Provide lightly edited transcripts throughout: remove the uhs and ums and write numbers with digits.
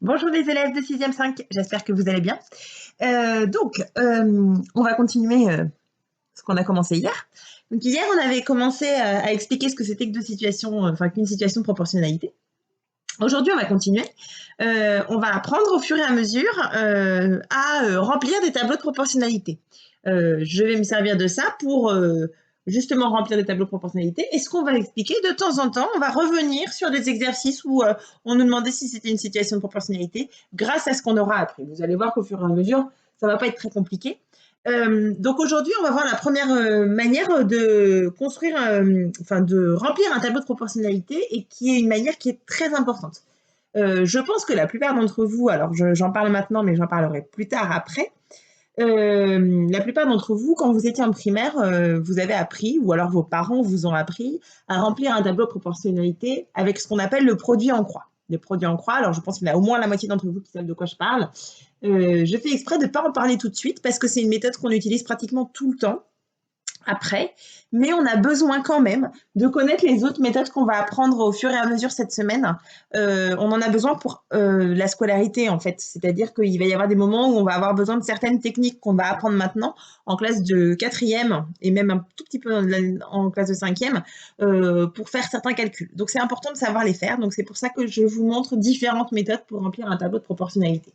Bonjour les élèves de 6e 5, j'espère que vous allez bien. On va continuer ce qu'on a commencé hier. Donc hier, on avait commencé à expliquer ce que c'était que qu'une situation de proportionnalité. Aujourd'hui, on va continuer. On va apprendre au fur et à mesure à remplir des tableaux de proportionnalité. Je vais me servir de ça pour justement remplir des tableaux de proportionnalité. Et ce qu'on va expliquer, de temps en temps, on va revenir sur des exercices où on nous demandait si c'était une situation de proportionnalité grâce à ce qu'on aura appris. Vous allez voir qu'au fur et à mesure, ça ne va pas être très compliqué. Donc aujourd'hui, on va voir la première manière de construire, de remplir un tableau de proportionnalité et qui est une manière qui est très importante. Je pense que la plupart d'entre vous, alors j'en parle maintenant, mais j'en parlerai plus tard après, la plupart d'entre vous, quand vous étiez en primaire, vous avez appris, ou alors vos parents vous ont appris, à remplir un tableau de proportionnalité avec ce qu'on appelle le produit en croix. Le produit en croix, alors je pense qu'il y en a au moins la moitié d'entre vous qui savent de quoi je parle. Je fais exprès de ne pas en parler tout de suite parce que c'est une méthode qu'on utilise pratiquement tout le temps après, mais on a besoin quand même de connaître les autres méthodes qu'on va apprendre au fur et à mesure cette semaine. On en a besoin pour la scolarité en fait, c'est-à-dire qu'il va y avoir des moments où on va avoir besoin de certaines techniques qu'on va apprendre maintenant en classe de 4e et même un tout petit peu en classe de 5e pour faire certains calculs. Donc c'est important de savoir les faire, donc c'est pour ça que je vous montre différentes méthodes pour remplir un tableau de proportionnalité.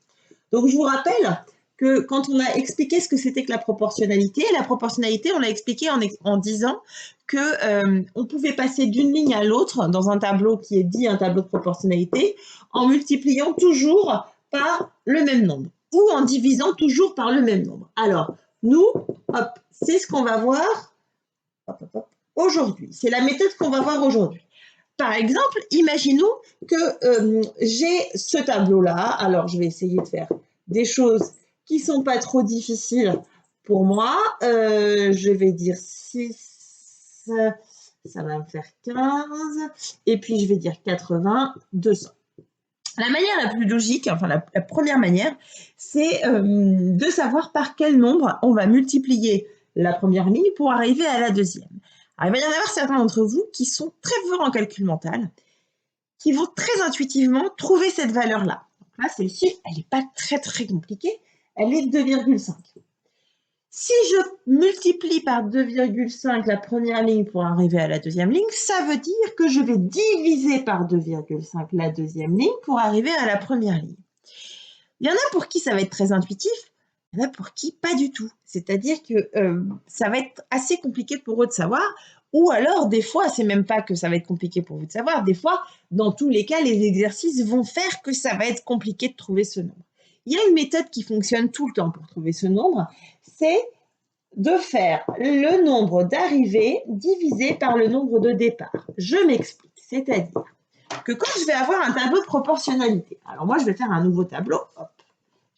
Donc je vous rappelle que quand on a expliqué ce que c'était que la proportionnalité, on l'a expliqué en disant que on pouvait passer d'une ligne à l'autre dans un tableau qui est dit un tableau de proportionnalité en multipliant toujours par le même nombre ou en divisant toujours par le même nombre. Alors, nous, hop, c'est ce qu'on va voir aujourd'hui. C'est la méthode qu'on va voir aujourd'hui. Par exemple, imaginons que j'ai ce tableau-là. Alors, je vais essayer de faire des choses qui ne sont pas trop difficiles pour moi. Je vais dire 6, ça va me faire 15, et puis je vais dire 80, 200. La manière la plus logique, enfin la première manière, c'est de savoir par quel nombre on va multiplier la première ligne pour arriver à la deuxième. Alors, il va y en avoir certains d'entre vous qui sont très forts en calcul mental, qui vont très intuitivement trouver cette valeur-là. Là, celle-ci, elle n'est pas très très compliquée, elle est 2,5. Si je multiplie par 2,5 la première ligne pour arriver à la deuxième ligne, ça veut dire que je vais diviser par 2,5 la deuxième ligne pour arriver à la première ligne. Il y en a pour qui ça va être très intuitif, il y en a pour qui pas du tout. C'est-à-dire que ça va être assez compliqué pour eux de savoir, ou alors des fois, c'est même pas que ça va être compliqué pour vous de savoir, des fois, dans tous les cas, les exercices vont faire que ça va être compliqué de trouver ce nombre. Il y a une méthode qui fonctionne tout le temps pour trouver ce nombre, c'est de faire le nombre d'arrivées divisé par le nombre de départ. Je m'explique, c'est-à-dire que quand je vais avoir un tableau de proportionnalité, alors moi je vais faire un nouveau tableau, hop,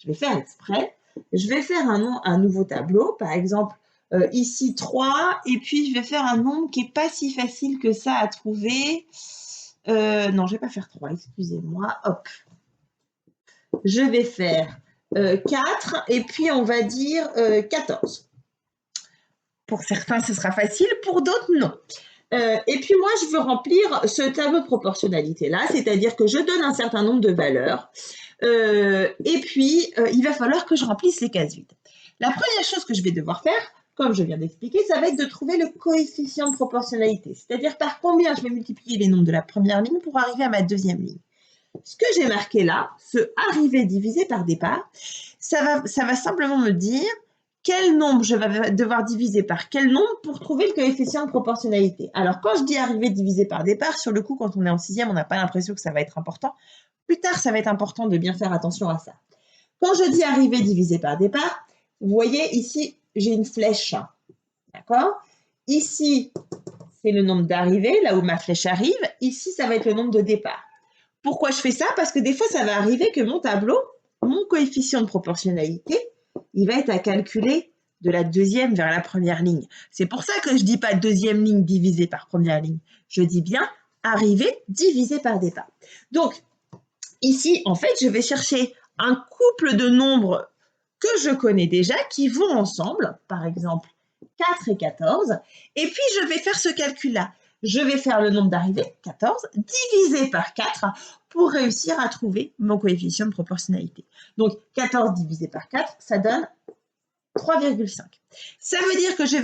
je vais faire exprès, je vais faire un nouveau tableau, par exemple ici 3, et puis je vais faire un nombre qui n'est pas si facile que ça à trouver. Non, je ne vais pas faire 3, excusez-moi, hop. Je vais faire 4, et puis on va dire 14. Pour certains, ce sera facile, pour d'autres, non. Et puis moi, je veux remplir ce tableau de proportionnalité-là, c'est-à-dire que je donne un certain nombre de valeurs, et puis il va falloir que je remplisse les cases vides. La première chose que je vais devoir faire, comme je viens d'expliquer, ça va être de trouver le coefficient de proportionnalité, c'est-à-dire par combien je vais multiplier les nombres de la première ligne pour arriver à ma deuxième ligne. Ce que j'ai marqué là, ce arrivé divisé par départ, ça va simplement me dire quel nombre je vais devoir diviser par quel nombre pour trouver le coefficient de proportionnalité. Alors, quand je dis arrivé divisé par départ, sur le coup, quand on est en 6e, on n'a pas l'impression que ça va être important. Plus tard, ça va être important de bien faire attention à ça. Quand je dis arrivé divisé par départ, vous voyez ici, j'ai une flèche. D'accord? Ici, c'est le nombre d'arrivées, là où ma flèche arrive. Ici, ça va être le nombre de départ. Pourquoi je fais ça? Parce que des fois, ça va arriver que mon tableau, mon coefficient de proportionnalité, il va être à calculer de la deuxième vers la première ligne. C'est pour ça que je ne dis pas deuxième ligne divisée par première ligne. Je dis bien arrivée divisée par départ. Donc, ici, en fait, je vais chercher un couple de nombres que je connais déjà qui vont ensemble, par exemple 4 et 14, et puis je vais faire ce calcul-là. je vais faire le nombre d'arrivées, 14, divisé par 4 pour réussir à trouver mon coefficient de proportionnalité. Donc 14 divisé par 4, ça donne 3,5. Ça veut dire que je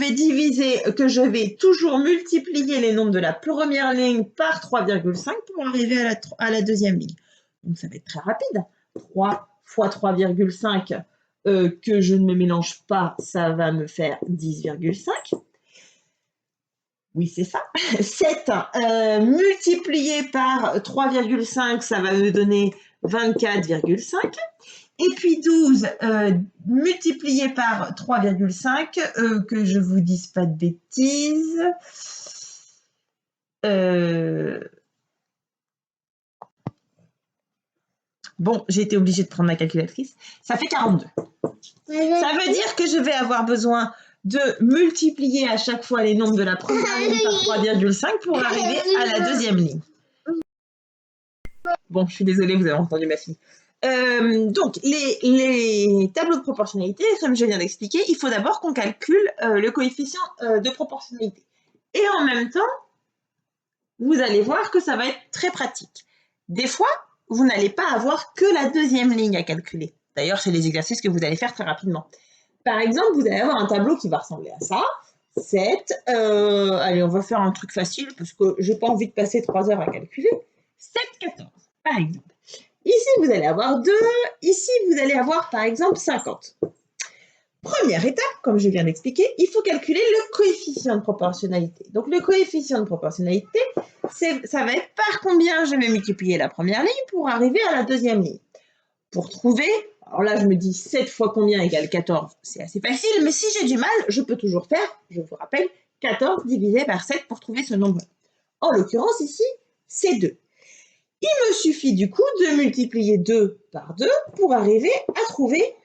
vais toujours multiplier les nombres de la première ligne par 3,5 pour arriver à la deuxième ligne. Donc ça va être très rapide. 3 fois 3,5 que je ne me mélange pas, ça va me faire 10,5. Oui, c'est ça. 7 multiplié par 3,5, ça va me donner 24,5. Et puis 12 multiplié par 3,5, que je ne vous dise pas de bêtises. Bon, j'ai été obligée de prendre ma calculatrice. Ça fait 42. Ça veut dire que je vais avoir besoin de multiplier à chaque fois les nombres de la première ligne par 3,5 pour arriver à la deuxième ligne. Bon, je suis désolée, vous avez entendu ma fille. Donc, les tableaux de proportionnalité, comme je viens d'expliquer, il faut d'abord qu'on calcule le coefficient de proportionnalité. Et en même temps, vous allez voir que ça va être très pratique. Des fois, vous n'allez pas avoir que la deuxième ligne à calculer. D'ailleurs, c'est les exercices que vous allez faire très rapidement. Par exemple, vous allez avoir un tableau qui va ressembler à ça. 7, allez, on va faire un truc facile parce que je n'ai pas envie de passer 3 heures à calculer. 7, 14, par exemple. Ici, vous allez avoir 2. Ici, vous allez avoir, par exemple, 50. Première étape, comme je viens d'expliquer, il faut calculer le coefficient de proportionnalité. Donc, le coefficient de proportionnalité, ça va être par combien je vais multiplier la première ligne pour arriver à la deuxième ligne. Pour trouver, alors là, je me dis 7 fois combien égale 14, c'est assez facile, mais si j'ai du mal, je peux toujours faire, je vous rappelle, 14 divisé par 7 pour trouver ce nombre. En l'occurrence, ici, c'est 2. Il me suffit du coup de multiplier 2 par 2 pour arriver à trouver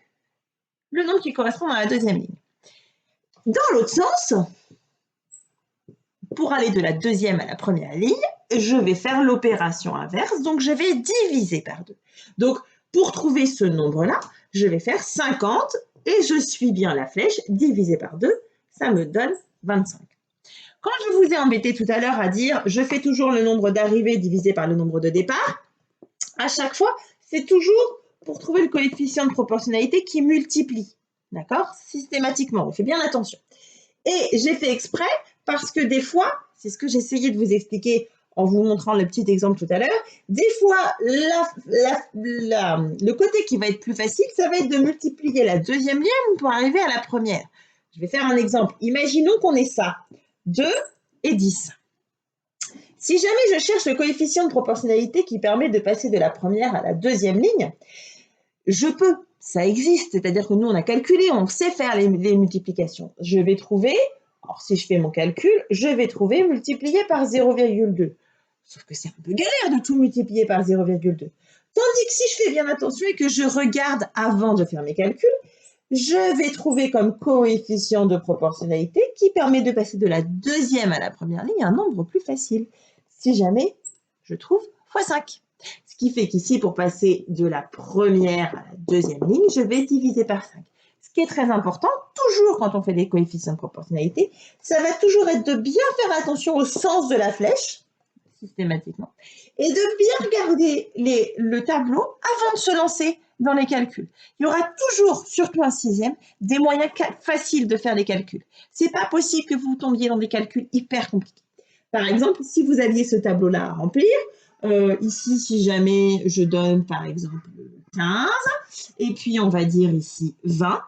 le nombre qui correspond à la deuxième ligne. Dans l'autre sens, pour aller de la deuxième à la première ligne, je vais faire l'opération inverse, donc je vais diviser par 2. Donc, pour trouver ce nombre-là, je vais faire 50 et je suis bien la flèche, divisé par 2, ça me donne 25. Quand je vous ai embêté tout à l'heure à dire je fais toujours le nombre d'arrivées divisé par le nombre de départ, à chaque fois, c'est toujours pour trouver le coefficient de proportionnalité qui multiplie, d'accord? Systématiquement, on fait bien attention. Et j'ai fait exprès parce que des fois, c'est ce que j'essayais de vous expliquer en vous montrant le petit exemple tout à l'heure, des fois, le côté qui va être plus facile, ça va être de multiplier la deuxième ligne pour arriver à la première. Je vais faire un exemple. Imaginons qu'on ait ça, 2 et 10. Si jamais je cherche le coefficient de proportionnalité qui permet de passer de la première à la deuxième ligne, je peux, ça existe, c'est-à-dire que nous on a calculé, on sait faire les multiplications. Je vais trouver, alors si je fais mon calcul, je vais trouver multiplié par 0,2. Sauf que c'est un peu galère de tout multiplier par 0,2. Tandis que si je fais bien attention et que je regarde avant de faire mes calculs, je vais trouver comme coefficient de proportionnalité qui permet de passer de la deuxième à la première ligne un nombre plus facile. Si jamais je trouve x5. Ce qui fait qu'ici, pour passer de la première à la deuxième ligne, je vais diviser par 5. Ce qui est très important, toujours quand on fait des coefficients de proportionnalité, ça va toujours être de bien faire attention au sens de la flèche, systématiquement, et de bien regarder le tableau avant de se lancer dans les calculs. Il y aura toujours, surtout en sixième, des moyens faciles de faire les calculs. C'est pas possible que vous tombiez dans des calculs hyper compliqués. Par exemple, si vous aviez ce tableau-là à remplir, ici, si jamais je donne par exemple 15, et puis on va dire ici 20,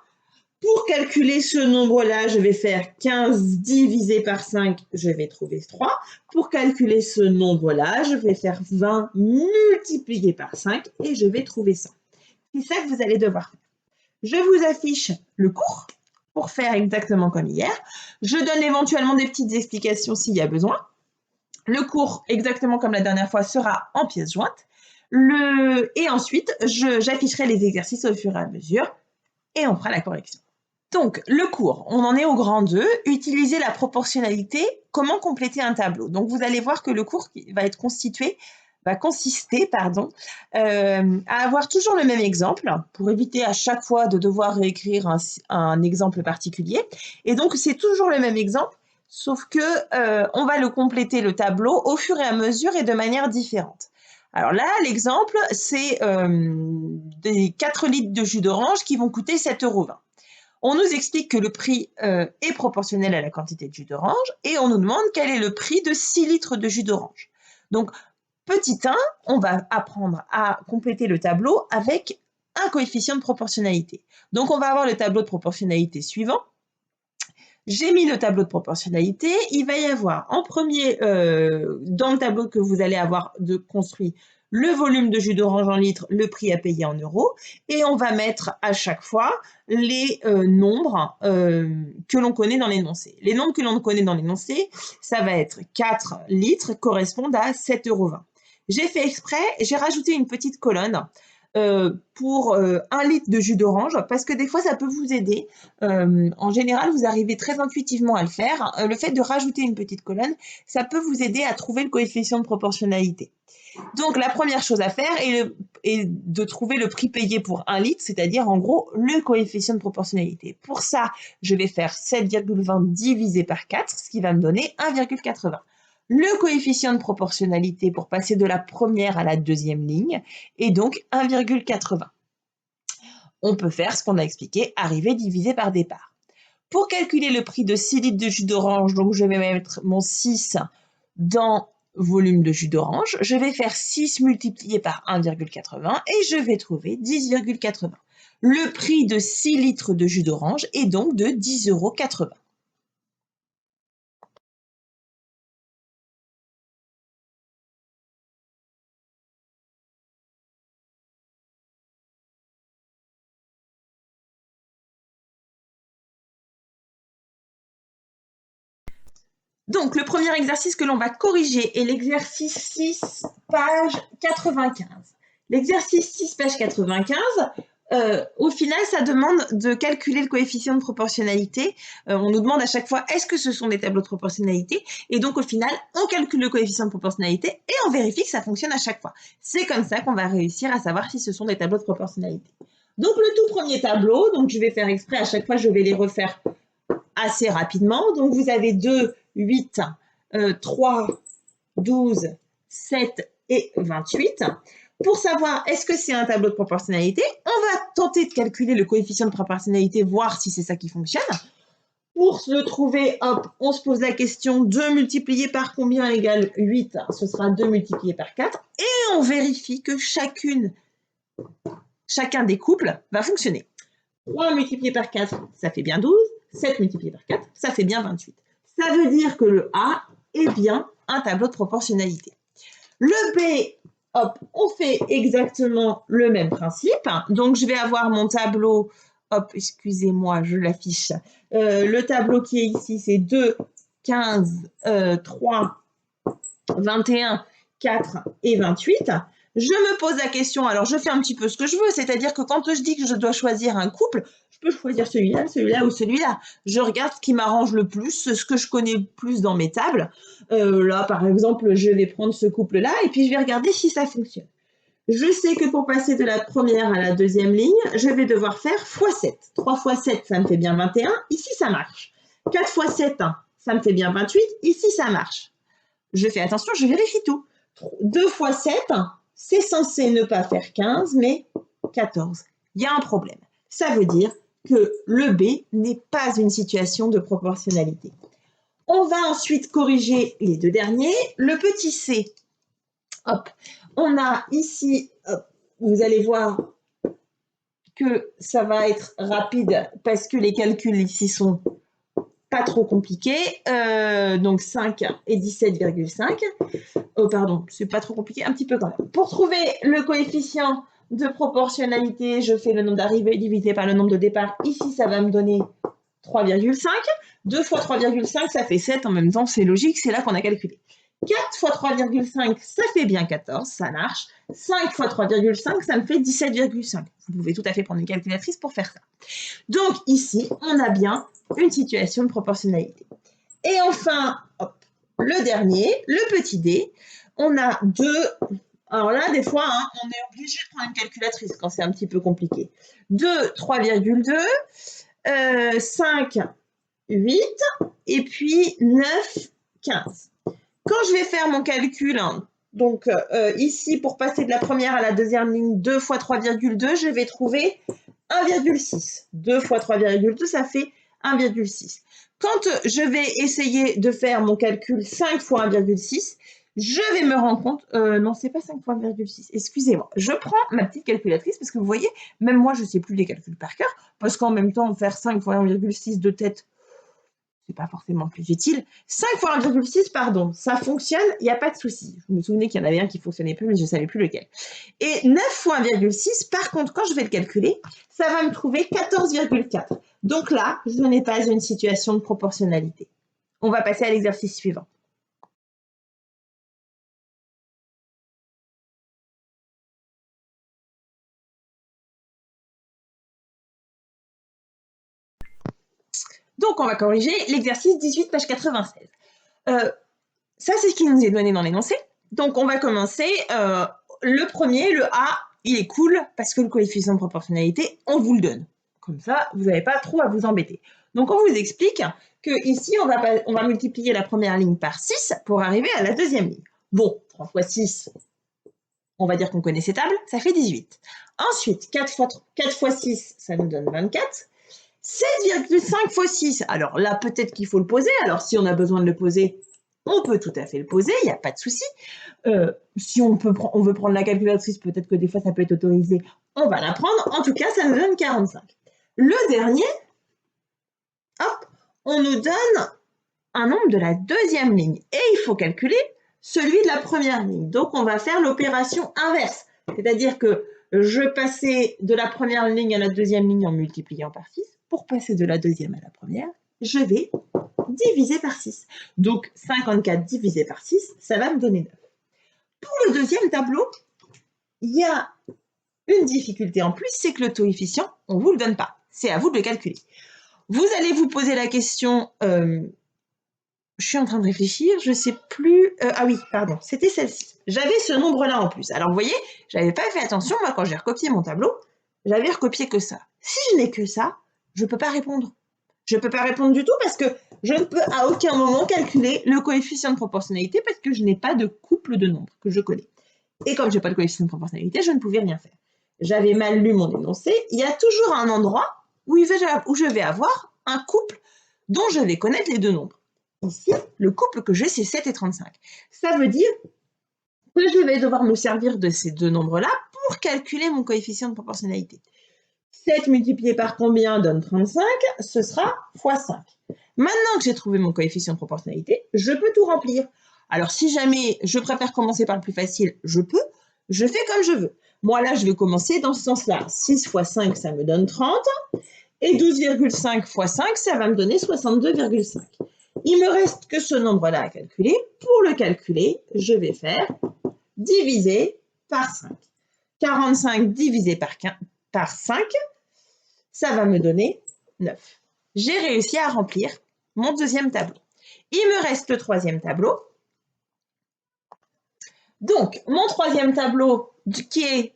pour calculer ce nombre-là, je vais faire 15 divisé par 5, je vais trouver 3. Pour calculer ce nombre-là, je vais faire 20 multiplié par 5 et je vais trouver 100. C'est ça que vous allez devoir faire. Je vous affiche le cours pour faire exactement comme hier. Je donne éventuellement des petites explications s'il y a besoin. Le cours, exactement comme la dernière fois, sera en pièces jointes. Et ensuite, j'afficherai les exercices au fur et à mesure et on fera la correction. Donc, le cours, on en est au grand 2, utiliser la proportionnalité, comment compléter un tableau. Donc, vous allez voir que le cours va consister à avoir toujours le même exemple pour éviter à chaque fois de devoir réécrire un exemple particulier. Et donc, c'est toujours le même exemple, sauf que on va le compléter le tableau au fur et à mesure et de manière différente. Alors là, l'exemple, c'est des 4 litres de jus d'orange qui vont coûter 7,20 €. On nous explique que le prix est proportionnel à la quantité de jus d'orange et on nous demande quel est le prix de 6 litres de jus d'orange. Donc, petit 1, on va apprendre à compléter le tableau avec un coefficient de proportionnalité. Donc, on va avoir le tableau de proportionnalité suivant. J'ai mis le tableau de proportionnalité. Il va y avoir en premier, dans le tableau que vous allez avoir de construit, le volume de jus d'orange en litres, le prix à payer en euros. Et on va mettre à chaque fois les nombres que l'on connaît dans l'énoncé. Les nombres que l'on connaît dans l'énoncé, ça va être 4 litres correspondent à 7,20 €. J'ai fait exprès, j'ai rajouté une petite colonne pour 1 litre de jus d'orange parce que des fois, ça peut vous aider. En général, vous arrivez très intuitivement à le faire. Le fait de rajouter une petite colonne, ça peut vous aider à trouver le coefficient de proportionnalité. Donc, la première chose à faire est de trouver le prix payé pour 1 litre, c'est-à-dire en gros le coefficient de proportionnalité. Pour ça, je vais faire 7,20 divisé par 4, ce qui va me donner 1,80. Le coefficient de proportionnalité pour passer de la première à la deuxième ligne est donc 1,80. On peut faire ce qu'on a expliqué, arrivée divisé par départ. Pour calculer le prix de 6 litres de jus d'orange, donc je vais mettre mon 6 dans volume de jus d'orange, je vais faire 6 multiplié par 1,80 et je vais trouver 10,80. Le prix de 6 litres de jus d'orange est donc de 10,80 €. Donc, le premier exercice que l'on va corriger est l'exercice 6, page 95. L'exercice 6, page 95, au final, ça demande de calculer le coefficient de proportionnalité. On nous demande à chaque fois, est-ce que ce sont des tableaux de proportionnalité? Et donc, au final, on calcule le coefficient de proportionnalité et on vérifie que ça fonctionne à chaque fois. C'est comme ça qu'on va réussir à savoir si ce sont des tableaux de proportionnalité. Donc, le tout premier tableau, donc je vais faire exprès, à chaque fois, je vais les refaire assez rapidement. Donc, vous avez 2, 8, 3, 12, 7 et 28. Pour savoir est-ce que c'est un tableau de proportionnalité, on va tenter de calculer le coefficient de proportionnalité, voir si c'est ça qui fonctionne. Pour le trouver, hop, on se pose la question 2 multiplié par combien égale 8? Ce sera 2 multiplié par 4. Et on vérifie que chacun des couples va fonctionner. 3 multiplié par 4, ça fait bien 12. 7 multiplié par 4, ça fait bien 28. Ça veut dire que le A est bien un tableau de proportionnalité. Le B, hop, on fait exactement le même principe. Donc, je vais avoir mon tableau, hop, excusez-moi, je l'affiche. Le tableau qui est ici, c'est 2, 15, 3, 21, 4 et 28. Je me pose la question, alors je fais un petit peu ce que je veux, c'est-à-dire que quand je dis que je dois choisir un couple, je peux choisir celui-là, celui-là ou celui-là. Je regarde ce qui m'arrange le plus, ce que je connais plus dans mes tables. Là, par exemple, je vais prendre ce couple-là et puis je vais regarder si ça fonctionne. Je sais que pour passer de la première à la deuxième ligne, je vais devoir faire x7. 3 x 7, ça me fait bien 21. Ici, ça marche. 4 x 7, ça me fait bien 28. Ici, ça marche. Je fais attention, je vérifie tout. 2 x 7, c'est censé ne pas faire 15, mais 14. Il y a un problème. Ça veut dire que le B n'est pas une situation de proportionnalité. On va ensuite corriger les deux derniers. Le petit C, hop, on a ici, hop, vous allez voir que ça va être rapide parce que les calculs ici sont pas trop compliqués. Donc 5 et 17,5. Oh pardon, c'est pas trop compliqué, un petit peu quand même. Pour trouver le coefficient de proportionnalité, je fais le nombre d'arrivées divisé par le nombre de départ. Ici, ça va me donner 3,5. 2 fois 3,5, ça fait 7. En même temps, c'est logique, c'est là qu'on a calculé. 4 fois 3,5, ça fait bien 14, ça marche. 5 fois 3,5, ça me fait 17,5. Vous pouvez tout à fait prendre une calculatrice pour faire ça. Donc ici, on a bien une situation de proportionnalité. Et enfin, hop, le dernier, le petit d, on a deux. Alors là, des fois, on est obligé de prendre une calculatrice quand c'est un petit peu compliqué. 2, 3,2, 5, 8, et puis 9, 15. Quand je vais faire mon calcul, hein, donc ici, pour passer de la première à la deuxième ligne, 2 fois 3,2, je vais trouver 1,6. 2 fois 3,2, ça fait 1,6. Quand je vais essayer de faire mon calcul 5 fois 1,6, je vais me rendre compte, non, c'est pas 5 fois 1,6, excusez-moi. Je prends ma petite calculatrice parce que vous voyez, même moi, je ne sais plus les calculs par cœur, parce qu'en même temps, faire 5 fois 1,6 de tête, c'est pas forcément plus utile. 5 fois 1,6, pardon, ça fonctionne, il n'y a pas de souci. Je me souvenais qu'il y en avait un qui fonctionnait plus, mais je ne savais plus lequel. Et 9 fois 1,6, par contre, quand je vais le calculer, ça va me trouver 14,4. Donc là, je n'ai pas une situation de proportionnalité. On va passer à l'exercice suivant. Donc, on va corriger l'exercice 18, page 96. Ça, c'est ce qui nous est donné dans l'énoncé. Donc, on va commencer. Le premier, le A, il est cool parce que le coefficient de proportionnalité, on vous le donne. Comme ça, vous n'avez pas trop à vous embêter. Donc, on vous explique qu'ici, on va multiplier la première ligne par 6 pour arriver à la deuxième ligne. Bon, 3 fois 6, on va dire qu'on connaît ces tables, ça fait 18. Ensuite, 4 fois 6, ça nous donne 24. 7,5 fois 6, alors là, peut-être qu'il faut le poser. Alors, si on a besoin de le poser, on peut tout à fait le poser, il n'y a pas de souci. Si on veut prendre la calculatrice, peut-être que des fois, ça peut être autorisé, on va la prendre. En tout cas, ça nous donne 45. Le dernier, hop, on nous donne un nombre de la deuxième ligne. Et il faut calculer celui de la première ligne. Donc, on va faire l'opération inverse. C'est-à-dire que je passais de la première ligne à la deuxième ligne en multipliant par 6. Pour passer de la deuxième à la première, je vais diviser par 6. Donc, 54 divisé par 6, ça va me donner 9. Pour le deuxième tableau, il y a une difficulté en plus, c'est que le coefficient, on ne vous le donne pas. C'est à vous de le calculer. Vous allez vous poser la question, je suis en train de réfléchir, je ne sais plus. Ah oui, pardon, c'était celle-ci. J'avais ce nombre-là en plus. Alors, vous voyez, je n'avais pas fait attention, moi, quand j'ai recopié mon tableau, j'avais recopié que ça. Si je n'ai que ça, je ne peux pas répondre. Je ne peux pas répondre du tout parce que je ne peux à aucun moment calculer le coefficient de proportionnalité parce que je n'ai pas de couple de nombres que je connais. Et comme je n'ai pas de coefficient de proportionnalité, je ne pouvais rien faire. J'avais mal lu mon énoncé. Il y a toujours un endroit où je vais avoir un couple dont je vais connaître les deux nombres. Ici, le couple que j'ai, c'est 7 et 35. Ça veut dire que je vais devoir me servir de ces deux nombres-là pour calculer mon coefficient de proportionnalité. 7 multiplié par combien donne 35? Ce sera fois 5. Maintenant que j'ai trouvé mon coefficient de proportionnalité, je peux tout remplir. Alors, si jamais je préfère commencer par le plus facile, je peux. Je fais comme je veux. Moi, là, je vais commencer dans ce sens-là. 6 fois 5, ça me donne 30. Et 12,5 fois 5, ça va me donner 62,5. Il me reste que ce nombre-là à calculer. Pour le calculer, je vais faire diviser par 5. 45 divisé par 5, ça va me donner 9. J'ai réussi à remplir mon deuxième tableau. Il me reste le troisième tableau. Donc, mon troisième tableau, qui est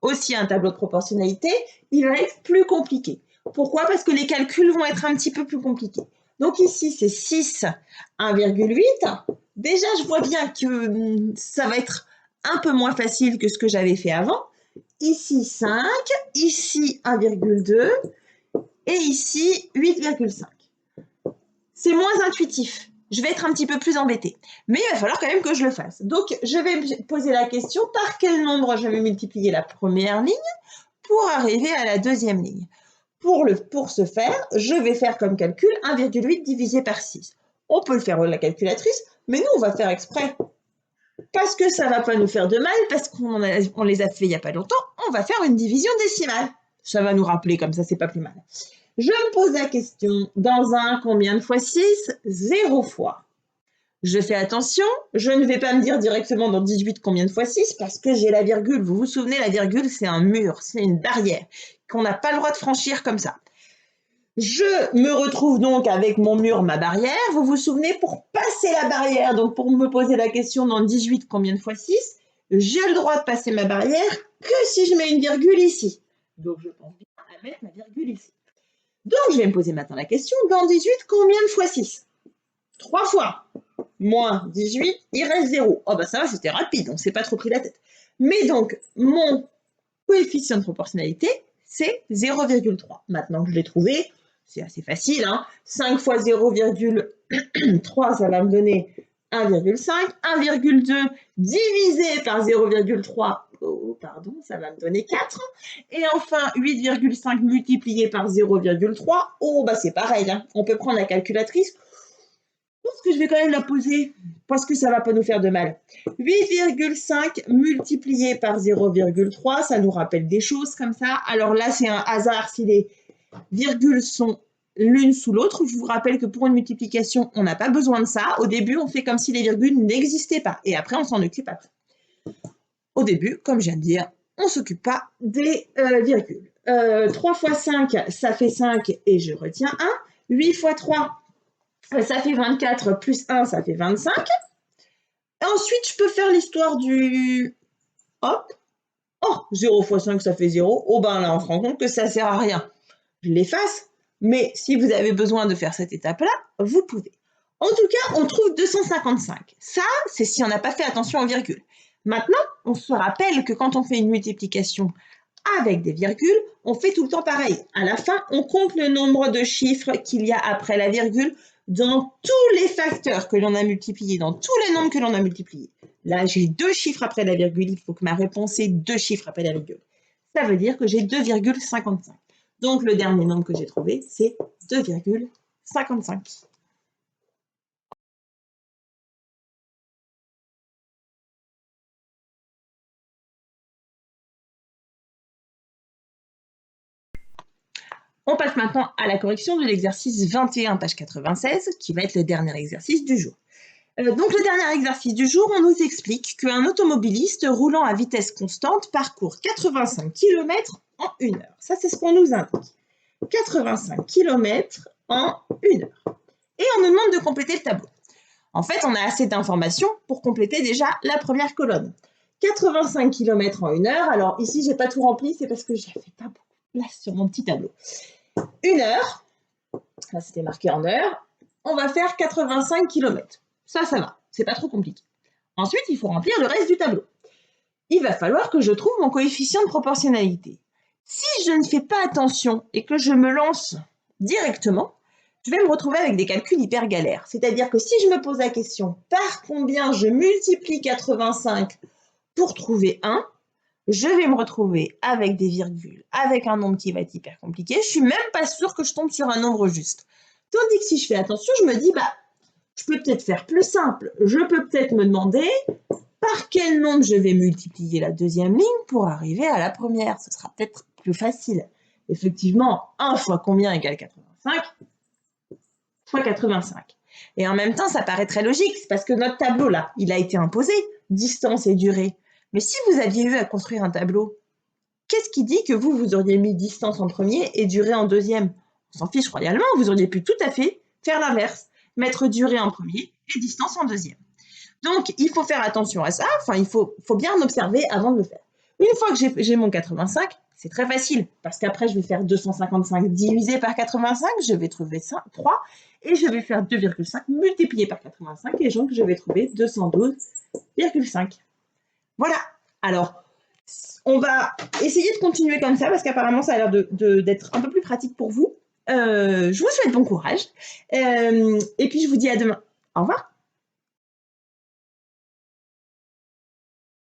aussi un tableau de proportionnalité, il va être plus compliqué. Pourquoi? Parce que les calculs vont être un petit peu plus compliqués. Donc ici, c'est 6, 1,8. Déjà, je vois bien que ça va être un peu moins facile que ce que j'avais fait avant. Ici, 5, ici, 1,2 et ici, 8,5. C'est moins intuitif. Je vais être un petit peu plus embêtée. Mais il va falloir quand même que je le fasse. Donc, je vais me poser la question, par quel nombre je vais multiplier la première ligne pour arriver à la deuxième ligne? Pour ce faire, je vais faire comme calcul 1,8 divisé par 6. On peut le faire à la calculatrice, mais nous, on va faire exprès. Parce que ça ne va pas nous faire de mal, parce qu'on les a fait il n'y a pas longtemps, on va faire une division décimale. Ça va nous rappeler, comme ça, c'est pas plus mal. Je me pose la question, dans un, combien de fois 6? 0 fois. Je fais attention, je ne vais pas me dire directement dans 18 combien de fois 6 parce que j'ai la virgule. Vous vous souvenez, la virgule, c'est un mur, c'est une barrière qu'on n'a pas le droit de franchir comme ça. Je me retrouve donc avec mon mur, ma barrière. Vous vous souvenez, pour passer la barrière, donc pour me poser la question dans 18 combien de fois 6, j'ai le droit de passer ma barrière que si je mets une virgule ici. Donc je pense bien à mettre ma virgule ici. Donc, je vais me poser maintenant la question, dans 18, combien de fois 6? 3 fois. Moins 18, il reste 0. Oh bah ça va, c'était rapide, on ne s'est pas trop pris la tête. Mais donc, mon coefficient de proportionnalité, c'est 0,3. Maintenant que je l'ai trouvé, c'est assez facile. 5 fois 0,3, ça va me donner 1,5. 1,2 divisé par 0,3, pardon, ça va me donner 4. Et enfin, 8,5 multiplié par 0,3, bah c'est pareil. On peut prendre la calculatrice. Je pense que je vais quand même la poser parce que ça ne va pas nous faire de mal. 8,5 multiplié par 0,3, ça nous rappelle des choses comme ça. Alors là, c'est un hasard si les virgules sont l'une sous l'autre. Je vous rappelle que pour une multiplication, on n'a pas besoin de ça. Au début, on fait comme si les virgules n'existaient pas. Et après, on s'en occupe après. Au début, comme je viens de dire, on ne s'occupe pas des virgules. 3 fois 5, ça fait 5 et je retiens 1. 8 fois 3, ça fait 24, plus 1, ça fait 25. Ensuite, je peux faire l'histoire du... Hop. Oh, 0 fois 5, ça fait 0. Oh ben là, on se rend compte que ça ne sert à rien. Je l'efface. Mais si vous avez besoin de faire cette étape-là, vous pouvez. En tout cas, on trouve 255. Ça, c'est si on n'a pas fait attention aux virgules. Maintenant, on se rappelle que quand on fait une multiplication avec des virgules, on fait tout le temps pareil. À la fin, on compte le nombre de chiffres qu'il y a après la virgule dans tous les facteurs que l'on a multipliés, dans tous les nombres que l'on a multipliés. Là, j'ai 2 chiffres après la virgule. Il faut que ma réponse ait 2 chiffres après la virgule. Ça veut dire que j'ai 2,55. Donc, le dernier nombre que j'ai trouvé, c'est 2,55. On passe maintenant à la correction de l'exercice 21, page 96, qui va être le dernier exercice du jour. Donc, le dernier exercice du jour, on nous explique qu'un automobiliste roulant à vitesse constante parcourt 85 km en 1 heure. Ça, c'est ce qu'on nous indique. 85 km en 1 heure. Et on nous demande de compléter le tableau. En fait, on a assez d'informations pour compléter déjà la première colonne. 85 km en 1 heure. Alors ici, je n'ai pas tout rempli, c'est parce que je n'avais pas beaucoup de place sur mon petit tableau. 1 heure, là c'était marqué en heure, on va faire 85 km. Ça va, c'est pas trop compliqué. Ensuite, il faut remplir le reste du tableau. Il va falloir que je trouve mon coefficient de proportionnalité. Si je ne fais pas attention et que je me lance directement, je vais me retrouver avec des calculs hyper galères. C'est-à-dire que si je me pose la question par combien je multiplie 85 pour trouver 1, je vais me retrouver avec des virgules, avec un nombre qui va être hyper compliqué. Je ne suis même pas sûre que je tombe sur un nombre juste. Tandis que si je fais attention, je me dis, je peux peut-être faire plus simple. Je peux peut-être me demander par quel nombre je vais multiplier la deuxième ligne pour arriver à la première. Ce sera peut-être plus facile. Effectivement, 1 fois combien égale 85 fois 85. Et en même temps, ça paraît très logique. C'est parce que notre tableau, là, il a été imposé, distance et durée. Mais si vous aviez eu à construire un tableau, qu'est-ce qui dit que vous auriez mis distance en premier et durée en deuxième? On s'en fiche royalement, vous auriez pu tout à fait faire l'inverse, mettre durée en premier et distance en deuxième. Donc, il faut faire attention à ça, il faut bien observer avant de le faire. Une fois que j'ai mon 85, c'est très facile, parce qu'après, je vais faire 255 divisé par 85, je vais trouver 3, et je vais faire 2,5 multiplié par 85, et donc je vais trouver 212,5. Voilà. Alors, on va essayer de continuer comme ça, parce qu'apparemment, ça a l'air d'être un peu plus pratique pour vous. Je vous souhaite bon courage, et puis je vous dis à demain. Au revoir.